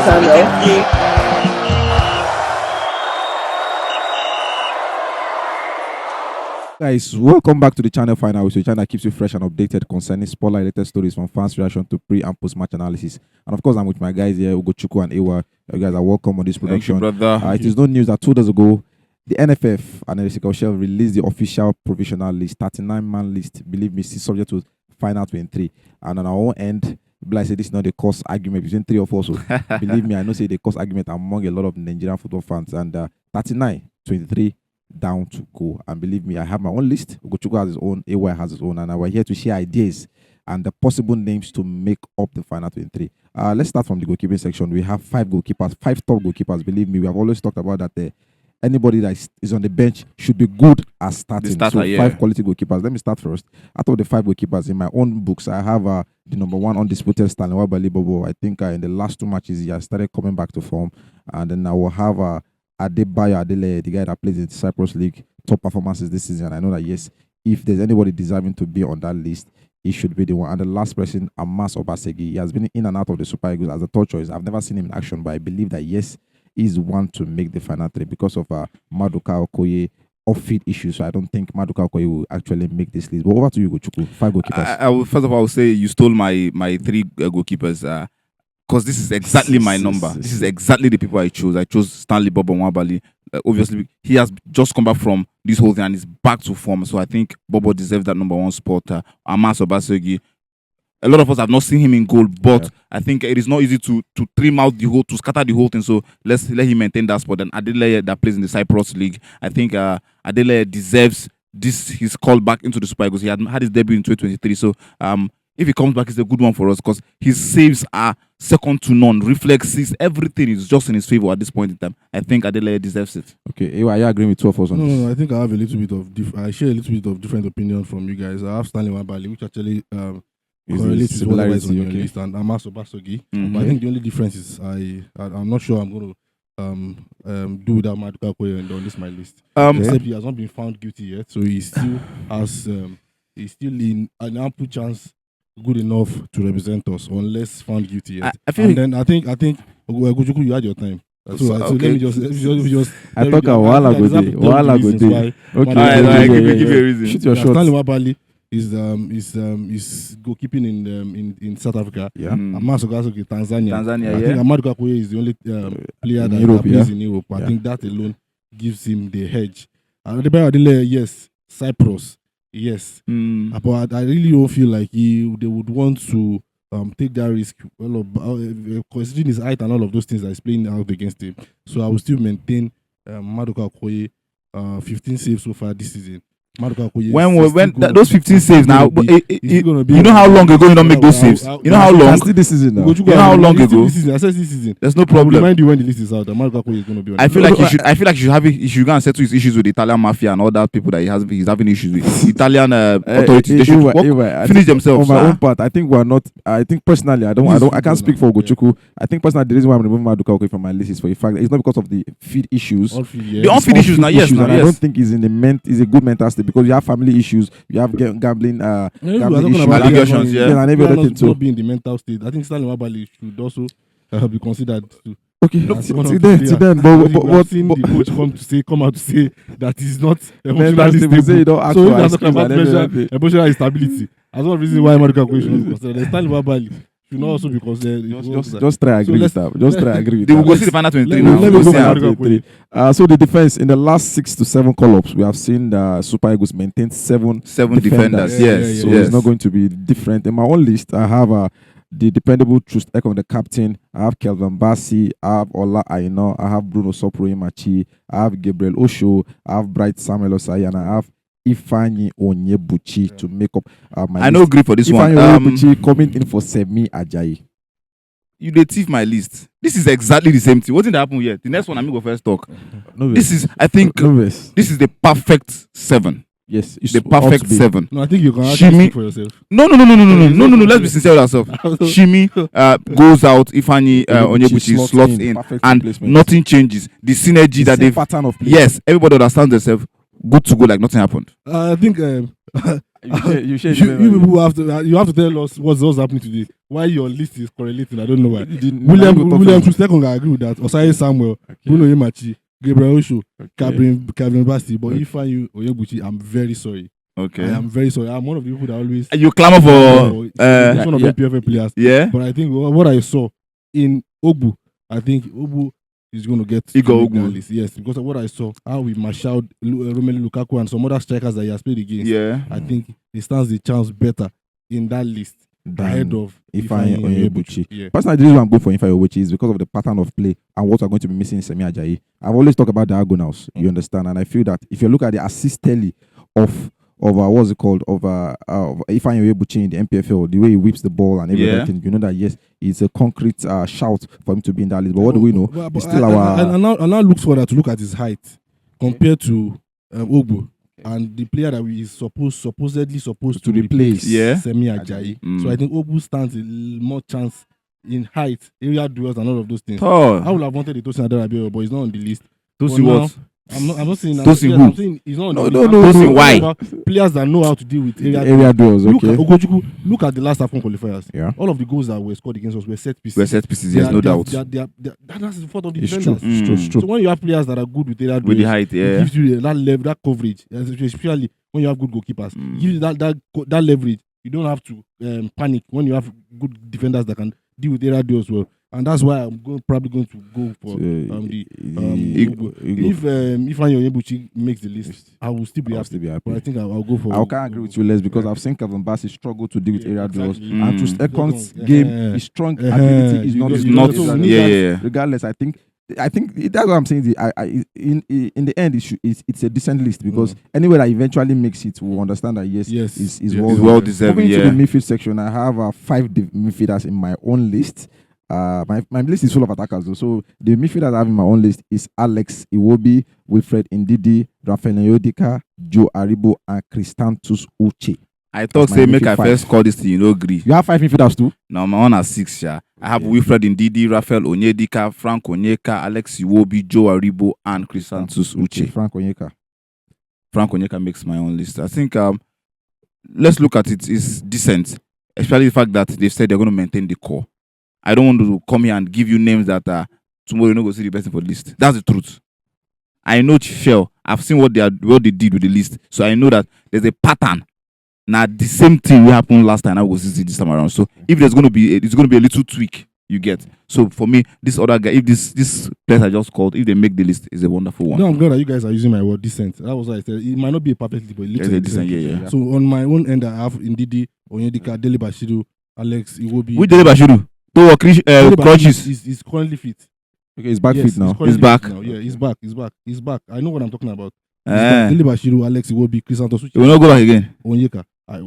channel. Guys, welcome back to the channel Final Whistle, the channel that keeps you fresh and updated concerning spotlight-related stories from fans' reaction to pre- and post-match analysis. And of course, I'm with my guys here, Ugochukwu and Ewa. You guys are welcome on this production. Thank you, brother. It is no news that 2 days ago, the NFF and NSCL released the official provisional list, 39-man list. Believe me, still subject to final 23. And on our own end, I say this is not the cause argument between 3 of us. So believe me, I know say the cause argument among a lot of Nigerian football fans. And 39, 23 down to go. And believe me, I have my own list. Ugochukwu has his own, AY has his own, and we're here to share ideas and the possible names to make up the final 23. Let's start from the goalkeeping section. We have 5 goalkeepers, 5 top goalkeepers. Believe me, we have always talked about that. Anybody that is on the bench should be good at starting. Starter, so 5 quality goalkeepers. Let me start first. Out of the 5 goalkeepers in my own books, I have the number 1 undisputed Stanley Wabali Bobo. I think in the last 2 matches he has started coming back to form, and then I will have Adebayo Adele, the guy that plays in the Cyprus League, top performances this season. I know that yes, if there's anybody deserving to be on that list, he should be the one. And the last person, Amas Obasegi. He has been in and out of the Super Eagles as a third choice. I've never seen him in action, but I believe that yes, he's one to make the final 3 because of Maduka Okoye off-field issues. So I don't think Maduka Okoye will actually make this list. But over to you, Gochukwu. 5 goalkeepers. I will, first of all, I will say you stole my 3 goalkeepers. Because this is exactly my number. This is exactly the people I chose. I chose Stanley Bobo Nwabali. Obviously, he has just come back from this whole thing and is back to form. So I think Bobo deserves that number 1 spot. Amas Obasegi. A lot of us have not seen him in goal, but I think it is not easy to trim out the whole, to scatter the whole thing. So let's let him maintain that spot. And Adele that plays in the Cyprus League, I think Adele deserves his call back into the Super Eagles. He had his debut in 2023. So if he comes back, it's a good one for us because his saves are second to none. Reflexes, everything is just in his favor at this point in time. I think Adele deserves it. Okay, are you agreeing with 2 of us on this? No, I think I have a little bit of I share a little bit of different opinion from you guys. I have Stanley Wabali, which actually correlates with what is on your list, and Amas Obasogi. But I think the only difference is I'm not sure I'm going to do without Maduka Okoye on this my list. Except he has not been found guilty yet, so he still has he's still in an ample chance good enough to represent us unless found guilty yet. I think Gochukwu, you had your time. So let me just I talk a while ago. Okay, give you a reason. Shoot your shot. Stanley Wabali is goalkeeping in South Africa. Yeah. Amas Obasogi, Tanzania. I think Maduka Okoye is the only player that plays in Europe. I think that alone gives him the edge. Adebayo Adele, yes. Cyprus. Yes, but I really don't feel like they would want to take that risk. Considering his height and all of those things that is playing out against him, so I will still maintain Maduka Okoye 15 saves so far this season. Maduka Okoye those 15 saves now, you know how long ago you don't make those saves? You know how long? This season now. You know how long ago? This season, I said this season. There's no problem. I'll remind you when the list is out. Maduka Okoye is going to be on. I feel like he should go and settle his issues with the Italian mafia and all that people that he's having issues with. Italian authorities, they should finish themselves. On my own part, I think we're not. I think personally, I can't speak for Gochukwu. I think personally, the reason why I'm removing Maduka Okoye from my list is for the fact that it's not because of the feed issues. The on-feed issues now, yes. I don't think he's in a good mental state because you have family issues, you have gambling issues, allegations, and every other thing too. Not be in the mental state. I think Stanley Wabali should also be considered too. Okay, to then, but seen the coach come out to say that he's not emotionally stable. So if you're talking about emotional instability, that's one reason why Maduka Okoye should be considered. Stanley Wabali should not also be considered. Just try agree with that. Just try agree with that. They will go see the final 23 now. So the defense in the last 6 to 7 call-ups, we have seen the Super Eagles maintain 7 defenders. Yes. So it's not going to be different. In my own list, I have the dependable Trust Ekong, the captain. I have Kelvin Bassi. I have Ola Aino. I have Bruno Soproimachi. I have Gabriel Osho. I have Bright Samuel Osai, and I have Ifeanyi Onyebuchi to make up my list. I know agree for this one. Onyebuchi coming in for Semi Ajayi. You dey thief my list. This is exactly the same thing. What didn't happen yet? The next one, I'm going to first talk. This is, I think, this is the perfect 7. Yes, it's the perfect 7. No, I think you can actually speak for yourself. No. Let's be sincere with ourselves. Shimi goes out. Ifeanyi Onyebuchi slots in, and nothing changes. The synergy that they've pattern of play. Yes, everybody understands themselves. Good to go, like nothing happened. I think you people have to tell us what's happening today. why your list is correlating. I don't know why. William Trustekong, I agree with that. Osai Samuel, Bruno Yemachi, Gabriel Osho, Calvin Basti, but if I you Oyebuchi, I'm very sorry. Okay. I am very sorry. I'm one of the people that always You clamor for it's one of the PFA players. Yeah. But I think what I saw in Ogbu, I think Ogbu is going to get Ogbu. Yes, because of what I saw, how we marshaled Romelu Lukaku and some other strikers that he has played against. Yeah. I think he stands the chance better in that list ahead of Ifeanyi Onyebuchi. Yeah. Personally, the reason why I'm going for Ifeanyi Onyebuchi is because of the pattern of play and what are going to be missing in Semi Ajayi. I've always talked about diagonals, you understand, and I feel that if you look at the assist tally of what's it called of Ifeanyi Onyebuchi in the MPFL, the way he whips the ball and everything, you know that yes, it's a concrete shout for him to be in that list. But what do we know? It's still I now look further to look at his height compared to Ogbu. And the player that we is supposedly supposed to replace Semi Ajayi. So I think Ogbu stands a more chance in height, area duels, and all of those things. I would have wanted the Tosin Adarabioyo, but he's not on the list. Tosin what? I'm not saying that. Tosin who? I'm saying he's not on the list. Tosin why? Players that know how to deal with area duels. Okay. Look at the last AFCON qualifiers. Yeah. All of the goals that were scored against us were set pieces. Yes, no doubt. That's the fault of the It's defenders. true. It's true. So when you have players that are good with area duels, With the height, it gives you that level, that coverage, especially when you have good goalkeepers. It gives you that leverage. You don't have to panic when you have good defenders that can deal with area duels well. And that's why I'm probably going to go for if Ifeanyi Onyebuchi makes the list, I will still be happy. But I think I'll go for. I can't agree with you, Les, because I've seen Kevin Bassey struggle to deal with area duels, and to Ekon's game, his strong ability is not. Regardless, I think that's what I'm saying. In the end, it's a decent list because anywhere that eventually makes it, we'll understand that is well deserved. Moving to the midfield section, I have 5 midfielders in my own list. My list is full of attackers though. So the midfielders I have in my own list is Alex Iwobi, Wilfred Ndidi, Rafael Nyodika, Joe Aribo, and Christantus Uche. I thought make I first call this thing, you know, agree. You have 5 midfielders too? No, my own has 6, yeah. I have Wilfred Ndidi, Rafael Onyedika, Frank Onyeka, Alex Iwobi, Joe Aribo, and Christantus Uche. Frank Onyeka makes my own list. I think let's look at it. It's decent, especially the fact that they've said they're going to maintain the core. I don't want to come here and give you names that tomorrow you're not going to see the best for the list. That's the truth. I know Chifel. I've seen what they did with the list, so I know that there's a pattern. Now the same thing will happen last time. I will see this time around. So if there's going to be, it's going to be a little tweak. You get. So for me, this other guy, if this place I just called, if they make the list, is a wonderful one. No, I'm glad that you guys are using my word decent. That was what I said. It might not be a perfect list, but it looks like decent. Yeah. So on my own end, I have Ndidi, Onyedika, Dele Bashiru, Alex Iwobi. Which Dele Bashiru? Crutches. He's currently fit. Okay, he's back fit now. He's back. Yeah, he's back. I know what I'm talking about. Dele Bashiru, Alex Iwobi, Christantus Uche. You will not go back again. Onyeka. I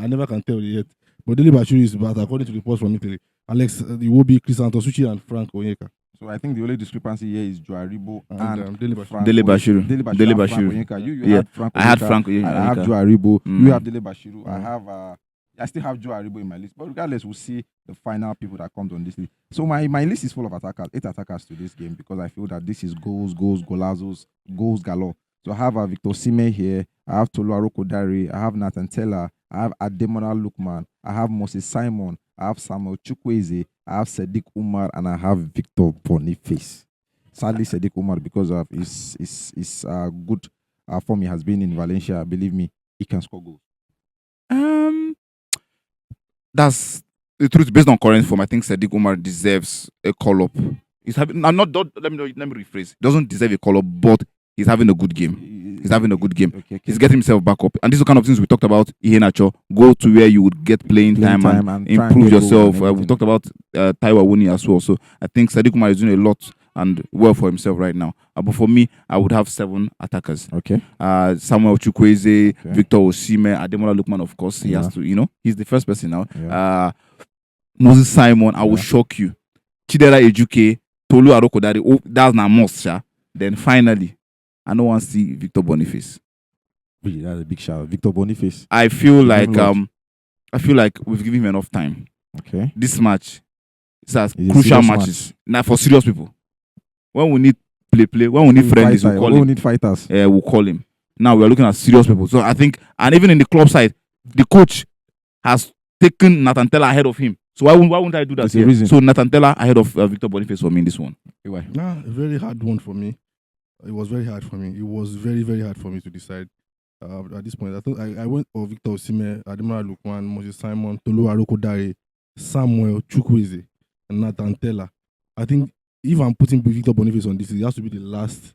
never can tell yet. But Dele Bashiru is back according to reports from Italy. Alex Iwobi, Christantus Uche, and Frank Onyeka. So I think the only discrepancy here is Joe Aribo and Dele Bashiru. Dele Bashiru. You had Frank Onyeka. I had Frank Onyeka. I have Joe Aribo. You have Dele Bashiru. I still have Joe Aribo in my list. But regardless, we'll see the final people that come on this list. So my list is full of attackers, 8 attackers to this game, because I feel that this is goals, golazos, goals galore. So I have Victor Osimhen here. I have Tolu Arokodare. I have Nathan Tella. I have Ademola Lookman. I have Moses Simon. I have Samuel Chukwueze. I have Sadiq Umar, and I have Victor Boniface. Sadly, Sadiq Umar, because of his good form he has been in Valencia, believe me, he can score goals. That's the truth. Based on current form, I think Sadiq Umar deserves a call up. Let me rephrase. He doesn't deserve a call up, but he's having a good game. Okay. He's getting himself back up. And these are the kind of things we talked about. Iheanacho, go to where you would get playing time and improve yourself. We talked about Taiwo Awoniyi as well. So I think Sadiq Umar is doing a lot and well for himself right now. But for me, I would have 7 attackers. Okay. Samuel Chukwueze, Victor Osimhen, Ademola Lookman, of course. He has to, he's the first person now. Yeah. Moses Simon, I will shock you. Chidera Ejuke, Tolu Arokodare. Oh, that's not must, sha. Then finally, I don't want to see Victor Boniface. Really, that's a big shout. Victor Boniface. I feel like we've given him enough time. Okay. This match, it's as crucial matches. Now for serious people. When we need play, when we need friends, we'll call him. When we need fighters, we'll call him. Now we're looking at serious people. So I think, and even in the club side, the coach has taken Nathan Tella ahead of him. So why wouldn't I do that? There's a reason. So Nathan Tella ahead of Victor Boniface for me in this one. Why? Nah, a very hard one for me. It was very hard for me. It was very, very hard for me to decide. At this point, I thought I went for Victor Osimhen, Ademola Lookman, Moses Simon, Tolu Arokodare, Samuel Chukwueze, and Nathan Tella. I think if I'm putting Victor Boniface on this, it has to be the last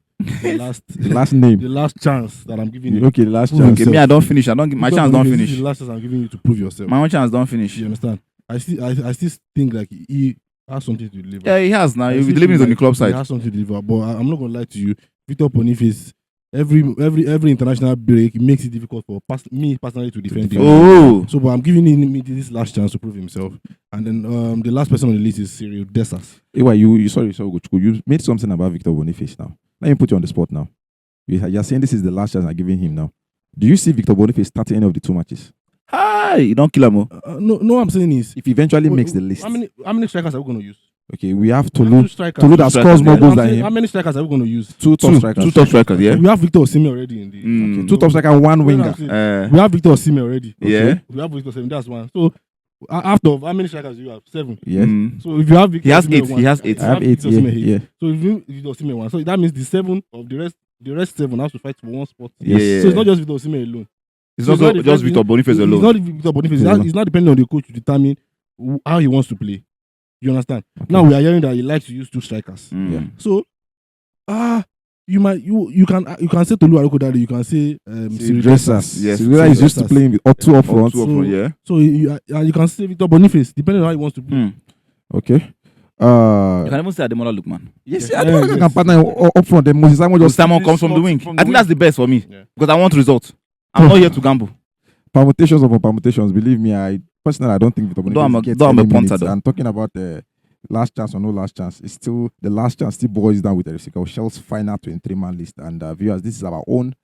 name, the last chance that I'm giving you. Okay, the last chance. Okay, me, I don't finish. My chance don't finish. This is the last chance I'm giving you to prove yourself. My own chance don't finish. You understand? I still think like he has something to deliver. Yeah, he has now. He's still delivering feel on the club He side. has something to deliver, but I'm not gonna lie to you. Victor Boniface, every international break makes it difficult for me personally to defend him. Oh, So, but I'm giving him this last chance to prove himself. And then the last person on the list is Cyril Dessers. Ewa, sorry, you made something about Victor Boniface now. Let me put you on the spot now. You're saying this is the last chance I'm giving him now. Do you see Victor Boniface starting any of the 2 matches? hi, you don't kill him. No, I'm saying is If he eventually makes the list. How many strikers are we going to use? Okay, we have Two Tolu strikers. that scores more goals than How him. many strikers are we going to use? Two top strikers. Two top strikers, yeah. We have Victor Osimhen already in the. Mm. Two top strikers, one winger. We have Victor Osimhen already. Yeah. We have Victor Osimhen. That's one. So after how many strikers do you have? 7. Yes. So if you have Victor He has Osimhen 8. one, He has 8. I have 8. Victor Osimhen Yeah. So if you Victor Osimhen one, so that means the 7 of the rest 7 has to fight for one spot. Yeah. So it's not just Victor Osimhen alone. It's So not it's not just Victor Boniface It's alone. not Victor Boniface. It's not depending on the coach to determine how he wants to play. You understand? Okay. Now we are hearing that he likes to use 2 strikers. Mm. Yeah. So, you can say Tolu Arokodare, you can say Cyril Dressers. Yes. Cyril is used to playing with 2 up front. Two up front, yeah. So you can say Victor Boniface, depending on how he wants to play. Mm. Okay. You can even say Ademola Lookman. Yes, Yeah. I don't think I can partner up front. Then Moses Simon just Simon comes from the wing. from the I think that's the best for me Yeah. because I want results. I'm not here to gamble. permutations upon permutations. Believe me, I personally I don't think Victor Boniface gets any punter, minutes. though. And talking about last chance or no last chance, it's still the last chance still boils down with the Shell's final 23-man list. And viewers, this is our own.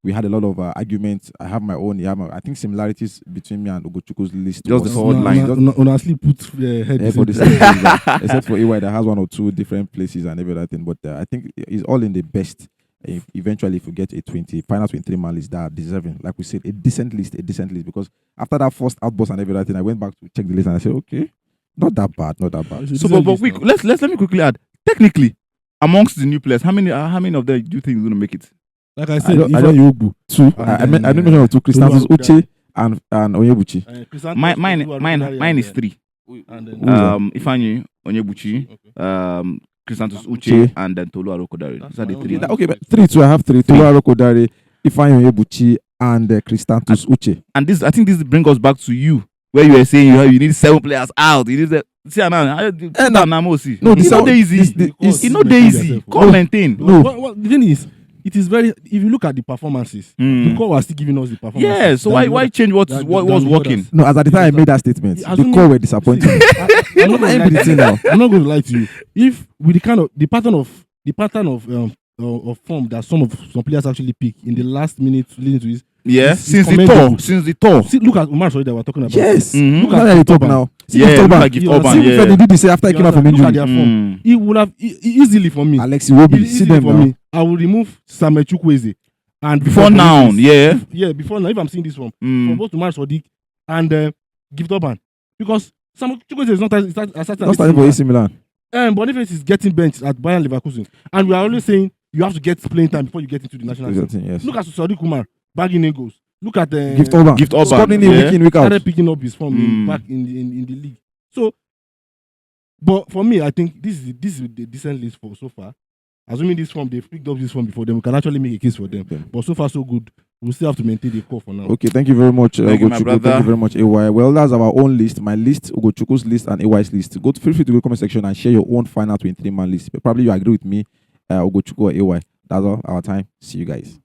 We had a lot of arguments. I have my own. I think similarities between me and Ugochukwu's list. Just the forward line. Honestly, put head For the same reason, except for EY that has 1 or 2 different places and everything. But I think it's all in the best. Eventually, if we get a final 23-man list that are deserving, like we said, a decent list. Because after that first outburst and everything, I went back to check the list and I said, okay, not that bad. So, but quick, let me quickly add. Technically, amongst the new players, how many of them do you think is going to make it? Like I said, I don't Yogu. 2. I didn't mention 2. Christianus Uche and Onyebuchi. Mine is 3. And then, Ifeanyi Onyebuchi, okay. Christianus Uche, and then Tolu Arokodare. Those are the 3. Okay, but 3 too. I have 3. Tolu Arokodare, Ifeanyi Onyebuchi, and Christianus Uche. And I think this brings us back to you, where you were saying you need 7 players out. You need the see now. No, it's not easy. It's not easy. Come maintain. No, the thing is, it is very. If you look at the performances, the core was still giving us the performances. Yeah. So why change what was working? No, as at the time I made that statement, the core were disappointing. I'm not going to lie to you. If with the pattern of form that some players actually pick in the last minute leading to this. Yeah, since the tour. See, look at Umar Sorry that we're talking about. Yes. Mm-hmm. Look at how you talk now. Look at Gift Orban. See if they did this after he came out from Look at injury. their form. He would have easily for me. Gift Orban. See them for now. me. I will remove Samuel Chukwueze. And Before now, yeah. Yeah, before now, if I'm seeing this one, for both Umar Sadiq and Gift Orban. Because Samuel Chukwueze is not starting for AC Milan. Boniface is getting benched at Bayern Leverkusen. And we are always saying you have to get playing time before you get into the national team. Yes. Look at Sadiq Umar bagging in goals. Look at Gift Orban. Scoring in week in, week out. Started picking up his form back in the league. So, but for me, I think this is the decent list for so far. Assuming this form, they've picked up this form before them, we can actually make a case for them. Okay. But so far, so good. We'll still have to maintain the core for now. Okay, thank you very much, Thank you, my brother. Thank you very much, AY. Well, that's our own list. My list, Ugochukwu's list, and AY's list. Feel free to go to the comment section and share your own final 23-man list. Probably you agree with me, Ugochukwu or AY. That's all our time. See you guys.